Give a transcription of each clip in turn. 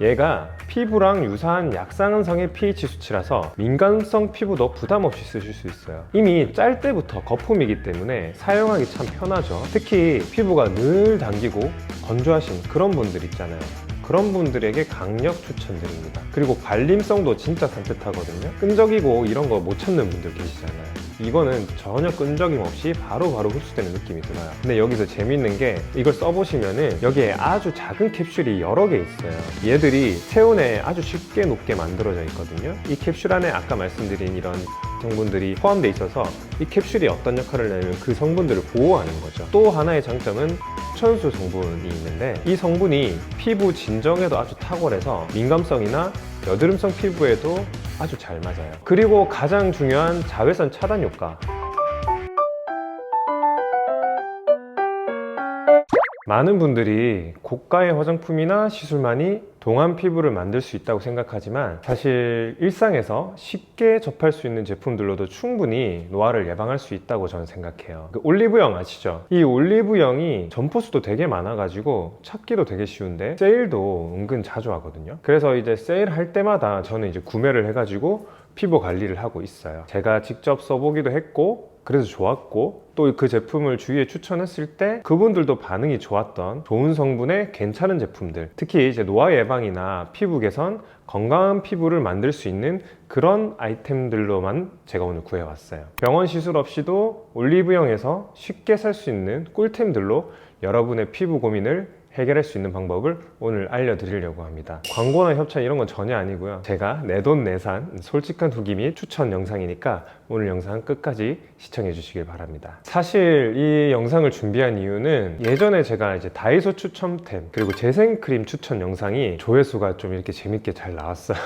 얘가 피부랑 유사한 약산성의 pH 수치라서 민감성 피부도 부담 없이 쓰실 수 있어요. 이미 짤 때부터 거품이기 때문에 사용하기 참 편하죠. 특히 피부가 늘 당기고 건조하신 그런 분들 있잖아요. 그런 분들에게 강력 추천드립니다. 그리고 발림성도 진짜 산뜻하거든요. 끈적이고 이런 거 못 참는 분들 계시잖아요. 이거는 전혀 끈적임 없이 바로바로 흡수되는 느낌이 들어요. 근데 여기서 재밌는 게 이걸 써보시면은 여기에 아주 작은 캡슐이 여러 개 있어요. 얘들이 체온에 아주 쉽게 높게 만들어져 있거든요. 이 캡슐 안에 아까 말씀드린 이런 성분들이 포함되어 있어서 이 캡슐이 어떤 역할을 하냐면 그 성분들을 보호하는 거죠. 또 하나의 장점은 추천수 성분이 있는데 이 성분이 피부 진정에도 아주 탁월해서 민감성이나 여드름성 피부에도 아주 잘 맞아요. 그리고 가장 중요한 자외선 차단 효과. 많은 분들이 고가의 화장품이나 시술만이 동안 피부를 만들 수 있다고 생각하지만 사실 일상에서 쉽게 접할 수 있는 제품들로도 충분히 노화를 예방할 수 있다고 저는 생각해요. 그 올리브영 아시죠? 이 올리브영이 점포수도 되게 많아가지고 찾기도 되게 쉬운데 세일도 은근 자주 하거든요. 그래서 이제 세일할 때마다 저는 이제 구매를 해가지고 피부 관리를 하고 있어요. 제가 직접 써보기도 했고 그래서 좋았고 또 그 제품을 주위에 추천했을 때 그분들도 반응이 좋았던 좋은 성분의 괜찮은 제품들, 특히 이제 노화 예방이나 피부 개선, 건강한 피부를 만들 수 있는 그런 아이템들로만 제가 오늘 구해왔어요. 병원 시술 없이도 올리브영에서 쉽게 살 수 있는 꿀템들로 여러분의 피부 고민을 해결할 수 있는 방법을 오늘 알려드리려고 합니다. 광고나 협찬 이런 건 전혀 아니고요. 제가 내돈내산 솔직한 후기 및 추천 영상이니까 오늘 영상 끝까지 시청해 주시길 바랍니다. 사실 이 영상을 준비한 이유는 예전에 제가 이제 다이소 추천템 그리고 재생크림 추천 영상이 조회수가 좀 이렇게 재밌게 잘 나왔어요.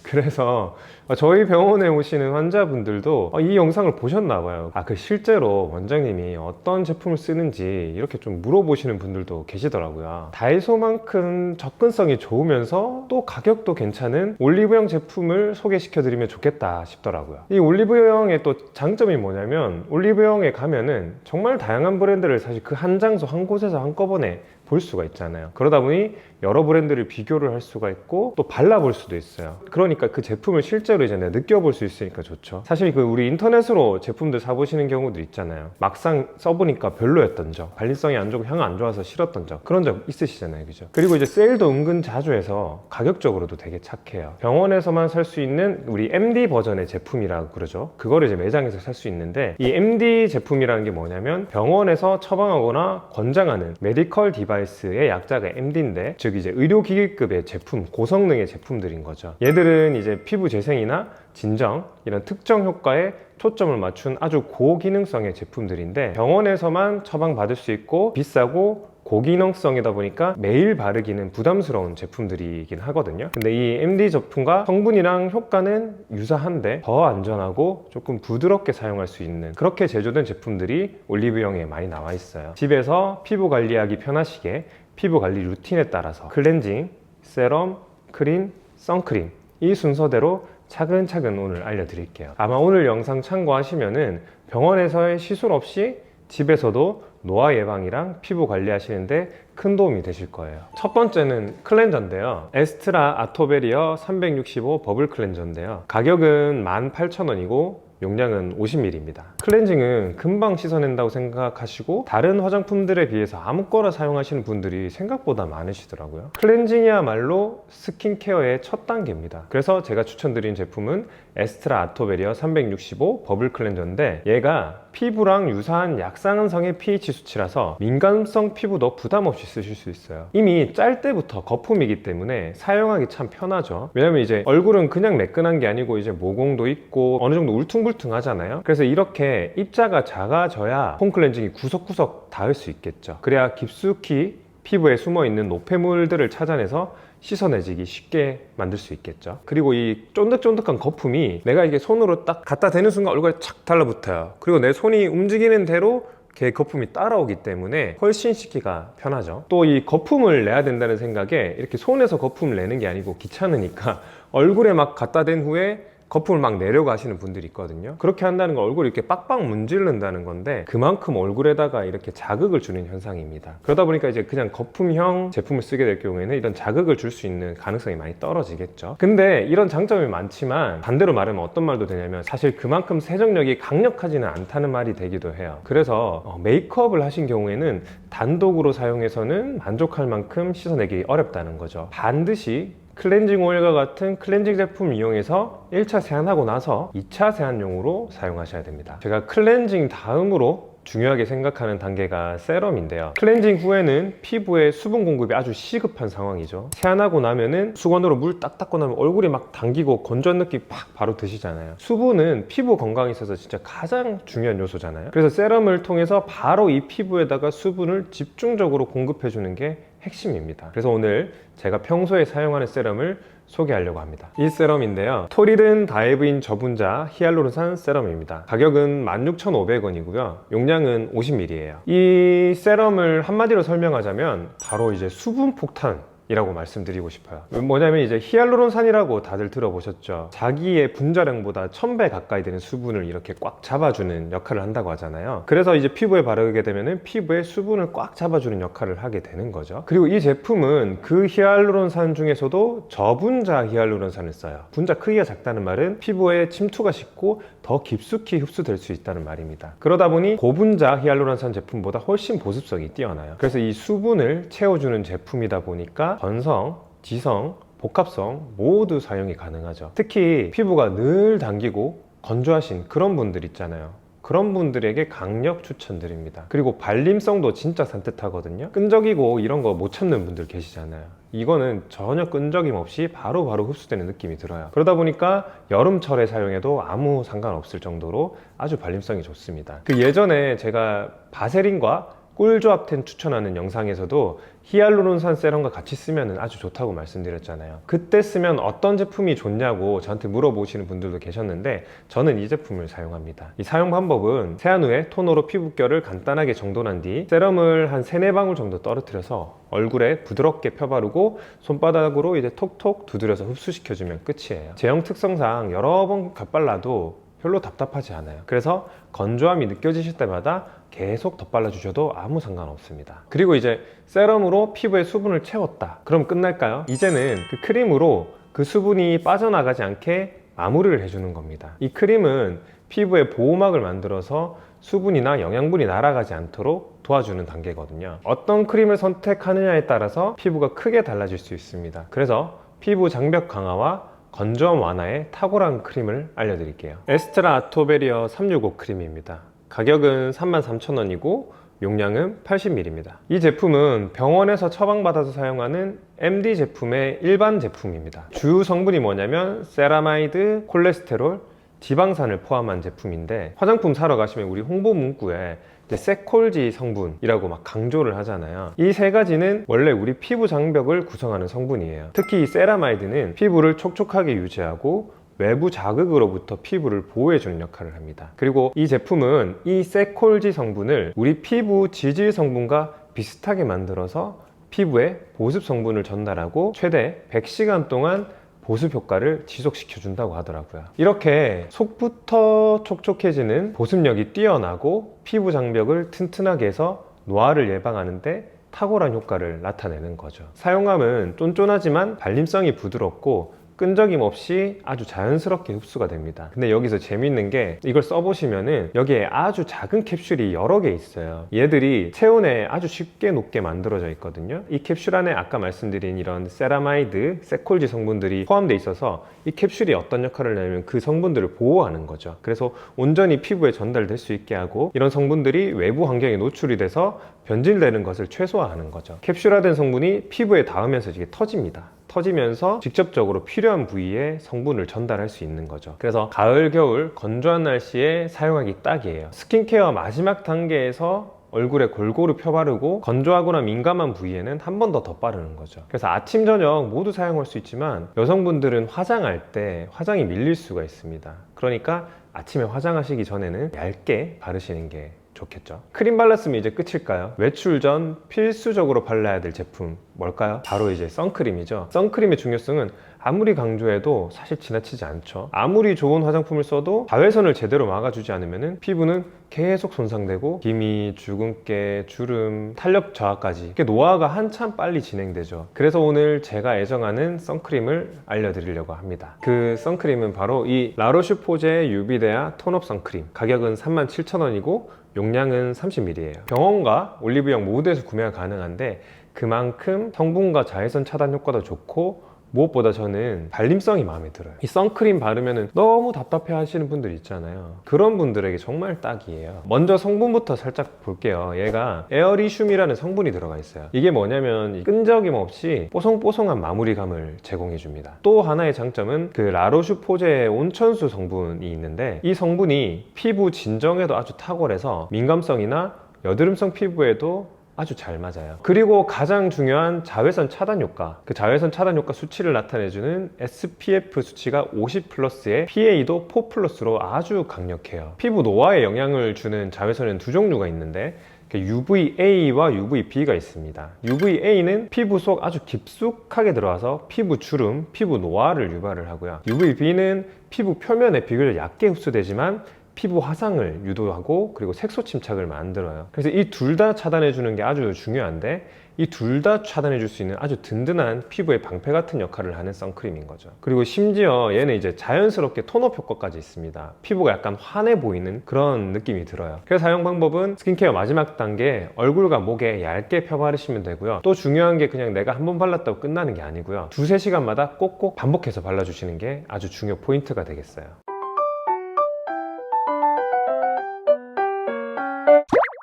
그래서 저희 병원에 오시는 환자분들도 이 영상을 보셨나 봐요. 실제로 원장님이 어떤 제품을 쓰는지 이렇게 좀 물어보시는 분들도 계시더라고요. 다이소만큼 접근성이 좋으면서 또 가격도 괜찮은 올리브영 제품을 소개시켜 드리면 좋겠다 싶더라고요. 이 올리브영의 또 장점이 뭐냐면 올리브영에 가면은 정말 다양한 브랜드를 사실 그 한 장소 한 곳에서 한꺼번에 볼 수가 있잖아요. 그러다 보니 여러 브랜드를 비교를 할 수가 있고 또 발라볼 수도 있어요. 그러니까 그 제품을 실제로 이제 내가 느껴볼 수 있으니까 좋죠. 사실 그 우리 인터넷으로 제품들 사보시는 경우도 있잖아요. 막상 써보니까 별로였던 점, 발림성이 안 좋고 향 안 좋아서 싫었던 점, 그런 적 있으시잖아요. 그죠? 그리고 이제 세일도 은근 자주 해서 가격적으로도 되게 착해요. 병원에서만 살 수 있는 우리 MD 버전의 제품이라고 그러죠. 그거를 이제 매장에서 살 수 있는데 이 MD 제품이라는 게 뭐냐면 병원에서 처방하거나 권장하는 메디컬 디바이스의 약자가 MD인데 즉 이제 의료기기급의 제품, 고성능의 제품들인 거죠. 얘들은 이제 피부 재생이나 진정 이런 특정 효과에 초점을 맞춘 아주 고기능성의 제품들인데 병원에서만 처방받을 수 있고 비싸고 고기능성이다 보니까 매일 바르기는 부담스러운 제품들이긴 하거든요. 근데 이 MD 제품과 성분이랑 효과는 유사한데 더 안전하고 조금 부드럽게 사용할 수 있는 그렇게 제조된 제품들이 올리브영에 많이 나와 있어요. 집에서 피부 관리하기 편하시게 피부 관리 루틴에 따라서 클렌징, 세럼, 크림, 선크림 이 순서대로 차근차근 오늘 알려드릴게요. 아마 오늘 영상 참고하시면은 병원에서의 시술 없이 집에서도 노화 예방이랑 피부 관리하시는데 큰 도움이 되실 거예요. 첫 번째는 클렌저인데요. 에스트라 아토베리어 365 버블 클렌저인데요. 가격은 18,000원이고 용량은 50ml입니다. 클렌징은 금방 씻어낸다고 생각하시고 다른 화장품들에 비해서 아무거나 사용하시는 분들이 생각보다 많으시더라고요. 클렌징이야말로 스킨케어의 첫 단계입니다. 그래서 제가 추천드린 제품은 에스트라 아토베리어 365 버블 클렌저인데 얘가 피부랑 유사한 약산성의 pH 수치라서 민감성 피부도 부담 없이 쓰실 수 있어요. 이미 짤 때부터 거품이기 때문에 사용하기 참 편하죠. 왜냐면 이제 얼굴은 그냥 매끈한 게 아니고 이제 모공도 있고 어느 정도 울퉁불퉁 하잖아요. 그래서 이렇게 입자가 작아져야 폼 클렌징이 구석구석 닿을 수 있겠죠. 그래야 깊숙이 피부에 숨어있는 노폐물들을 찾아내서 씻어내지기 쉽게 만들 수 있겠죠. 그리고 이 쫀득쫀득한 거품이 내가 이게 손으로 딱 갖다 대는 순간 얼굴에 착 달라붙어요. 그리고 내 손이 움직이는 대로 걔 거품이 따라오기 때문에 훨씬 씻기가 편하죠. 또 이 거품을 내야 된다는 생각에 이렇게 손에서 거품을 내는 게 아니고 귀찮으니까 얼굴에 막 갖다 댄 후에 거품을 막 내려고 하시는 분들이 있거든요. 그렇게 한다는 건 얼굴이 이렇게 빡빡 문지른다는 건데 그만큼 얼굴에다가 이렇게 자극을 주는 현상입니다. 그러다 보니까 이제 그냥 거품형 제품을 쓰게 될 경우에는 이런 자극을 줄 수 있는 가능성이 많이 떨어지겠죠. 근데 이런 장점이 많지만 반대로 말하면 어떤 말도 되냐면 사실 그만큼 세정력이 강력하지는 않다는 말이 되기도 해요. 그래서 메이크업을 하신 경우에는 단독으로 사용해서는 만족할 만큼 씻어내기 어렵다는 거죠. 반드시 클렌징 오일과 같은 클렌징 제품을 이용해서 1차 세안하고 나서 2차 세안용으로 사용하셔야 됩니다. 제가 클렌징 다음으로 중요하게 생각하는 단계가 세럼인데요. 클렌징 후에는 피부에 수분 공급이 아주 시급한 상황이죠. 세안하고 나면은 수건으로 물 딱 닦고 나면 얼굴이 막 당기고 건조한 느낌 팍 바로 드시잖아요. 수분은 피부 건강에 있어서 진짜 가장 중요한 요소잖아요. 그래서 세럼을 통해서 바로 이 피부에다가 수분을 집중적으로 공급해 주는 게 핵심입니다. 그래서 오늘 제가 평소에 사용하는 세럼을 소개하려고 합니다. 이 세럼인데요, 토리든 다이브인 저분자 히알루론산 세럼입니다. 가격은 16,500원이고요 용량은 50ml예요 이 세럼을 한마디로 설명하자면 바로 이제 수분 폭탄 이라고 말씀드리고 싶어요. 뭐냐면 이제 히알루론산이라고 다들 들어보셨죠. 자기의 분자량보다 1000배 가까이 되는 수분을 이렇게 꽉 잡아주는 역할을 한다고 하잖아요. 그래서 이제 피부에 바르게 되면은 피부에 수분을 꽉 잡아주는 역할을 하게 되는 거죠. 그리고 이 제품은 그 히알루론산 중에서도 저분자 히알루론산을 써요. 분자 크기가 작다는 말은 피부에 침투가 쉽고 더 깊숙이 흡수될 수 있다는 말입니다. 그러다 보니 고분자 히알루론산 제품보다 훨씬 보습성이 뛰어나요. 그래서 이 수분을 채워주는 제품이다 보니까 건성, 지성, 복합성 모두 사용이 가능하죠. 특히 피부가 늘 당기고 건조하신 그런 분들 있잖아요. 그런 분들에게 강력 추천드립니다. 그리고 발림성도 진짜 산뜻하거든요. 끈적이고 이런 거 못 참는 분들 계시잖아요. 이거는 전혀 끈적임 없이 바로바로 흡수되는 느낌이 들어요. 그러다 보니까 여름철에 사용해도 아무 상관없을 정도로 아주 발림성이 좋습니다. 그 예전에 제가 바세린과 꿀조합텐 추천하는 영상에서도 히알루론산 세럼과 같이 쓰면 아주 좋다고 말씀드렸잖아요. 그때 쓰면 어떤 제품이 좋냐고 저한테 물어보시는 분들도 계셨는데 저는 이 제품을 사용합니다. 이 사용 방법은 세안 후에 토너로 피부결을 간단하게 정돈한 뒤 세럼을 한 3-4방울 정도 떨어뜨려서 얼굴에 부드럽게 펴바르고 손바닥으로 이제 톡톡 두드려서 흡수시켜주면 끝이에요. 제형 특성상 여러 번 덧발라도 별로 답답하지 않아요. 그래서 건조함이 느껴지실 때마다 계속 덧발라 주셔도 아무 상관없습니다. 그리고 이제 세럼으로 피부에 수분을 채웠다. 그럼 끝날까요? 이제는 그 크림으로 그 수분이 빠져나가지 않게 마무리를 해주는 겁니다. 이 크림은 피부에 보호막을 만들어서 수분이나 영양분이 날아가지 않도록 도와주는 단계거든요. 어떤 크림을 선택하느냐에 따라서 피부가 크게 달라질 수 있습니다. 그래서 피부 장벽 강화와 건조함 완화에 탁월한 크림을 알려드릴게요. 에스트라 아토베리어 365 크림입니다. 가격은 33,000원이고 용량은 80ml입니다. 이 제품은 병원에서 처방받아서 사용하는 MD 제품의 일반 제품입니다. 주요 성분이 뭐냐면 세라마이드, 콜레스테롤, 지방산을 포함한 제품인데 화장품 사러 가시면 우리 홍보 문구에 세콜지 성분이라고 막 강조를 하잖아요. 이 3가지는 원래 우리 피부 장벽을 구성하는 성분이에요. 특히 이 세라마이드는 피부를 촉촉하게 유지하고 외부 자극으로부터 피부를 보호해주는 역할을 합니다. 그리고 이 제품은 이 세콜지 성분을 우리 피부 지질 성분과 비슷하게 만들어서 피부에 보습 성분을 전달하고 최대 100시간 동안 보습 효과를 지속시켜 준다고 하더라고요. 이렇게 속부터 촉촉해지는 보습력이 뛰어나고 피부 장벽을 튼튼하게 해서 노화를 예방하는데 탁월한 효과를 나타내는 거죠. 사용감은 쫀쫀하지만 발림성이 부드럽고 끈적임 없이 아주 자연스럽게 흡수가 됩니다. 근데 여기서 재밌는 게 이걸 써보시면은 여기에 아주 작은 캡슐이 여러 개 있어요. 얘들이 체온에 아주 쉽게 녹게 만들어져 있거든요. 이 캡슐 안에 아까 말씀드린 이런 세라마이드, 세콜지 성분들이 포함되어 있어서 이 캡슐이 어떤 역할을 하냐면 그 성분들을 보호하는 거죠. 그래서 온전히 피부에 전달될 수 있게 하고 이런 성분들이 외부 환경에 노출이 돼서 변질되는 것을 최소화하는 거죠. 캡슐화된 성분이 피부에 닿으면서 이게 터집니다. 터지면서 직접적으로 필요한 부위에 성분을 전달할 수 있는 거죠. 그래서 가을, 겨울 건조한 날씨에 사용하기 딱이에요. 스킨케어 마지막 단계에서 얼굴에 골고루 펴바르고 건조하거나 민감한 부위에는 한 번 더 덧바르는 거죠. 그래서 아침, 저녁 모두 사용할 수 있지만 여성분들은 화장할 때 화장이 밀릴 수가 있습니다. 그러니까 아침에 화장하시기 전에는 얇게 바르시는 게 좋겠죠. 크림 발랐으면 이제 끝일까요? 외출 전 필수적으로 발라야 될 제품 뭘까요? 바로 이제 선크림이죠. 선크림의 중요성은 아무리 강조해도 사실 지나치지 않죠. 아무리 좋은 화장품을 써도 자외선을 제대로 막아주지 않으면 피부는 계속 손상되고 기미, 주근깨, 주름, 탄력 저하까지 이렇게 노화가 한참 빨리 진행되죠. 그래서 오늘 제가 애정하는 선크림을 알려드리려고 합니다. 그 선크림은 바로 이 라로슈포제의 유비데아 톤업 선크림. 가격은 37,000원이고 용량은 30ml예요. 병원과 올리브영 모두에서 구매가 가능한데 그만큼 성분과 자외선 차단 효과도 좋고 무엇보다 저는 발림성이 마음에 들어요. 이 선크림 바르면 너무 답답해 하시는 분들 있잖아요. 그런 분들에게 정말 딱이에요. 먼저 성분부터 살짝 볼게요. 얘가 에어리슘이라는 성분이 들어가 있어요. 이게 뭐냐면 끈적임 없이 뽀송뽀송한 마무리감을 제공해 줍니다. 또 하나의 장점은 그 라로슈포제의 온천수 성분이 있는데 이 성분이 피부 진정에도 아주 탁월해서 민감성이나 여드름성 피부에도 아주 잘 맞아요. 그리고 가장 중요한 자외선 차단 효과, 그 자외선 차단 효과 수치를 나타내주는 SPF 수치가 50 플러스에 PA도 4 플러스로 아주 강력해요. 피부 노화에 영향을 주는 자외선은 두 종류가 있는데 UVA와 UVB가 있습니다. UVA는 피부 속 아주 깊숙하게 들어와서 피부 주름, 피부 노화를 유발을 하고요. UVB는 피부 표면에 비교적 얕게 흡수되지만 피부 화상을 유도하고 그리고 색소 침착을 만들어요. 그래서 이 둘 다 차단해 주는 게 아주 중요한데 이 둘 다 차단해 줄 수 있는 아주 든든한 피부의 방패 같은 역할을 하는 선크림인 거죠. 그리고 심지어 얘는 이제 자연스럽게 톤업 효과까지 있습니다. 피부가 약간 환해 보이는 그런 느낌이 들어요. 그래서 사용 방법은 스킨케어 마지막 단계 얼굴과 목에 얇게 펴 바르시면 되고요. 또 중요한 게 그냥 내가 한 번 발랐다고 끝나는 게 아니고요. 2~3시간마다 꼭꼭 반복해서 발라주시는 게 아주 중요 포인트가 되겠어요.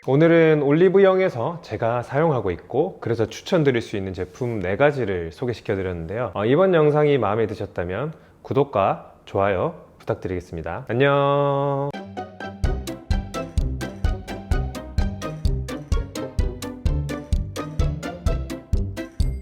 오늘은 올리브영에서 제가 사용하고 있고 그래서 추천드릴 수 있는 제품 4가지를 소개시켜 드렸는데요. 이번 영상이 마음에 드셨다면 구독과 좋아요 부탁드리겠습니다. 안녕.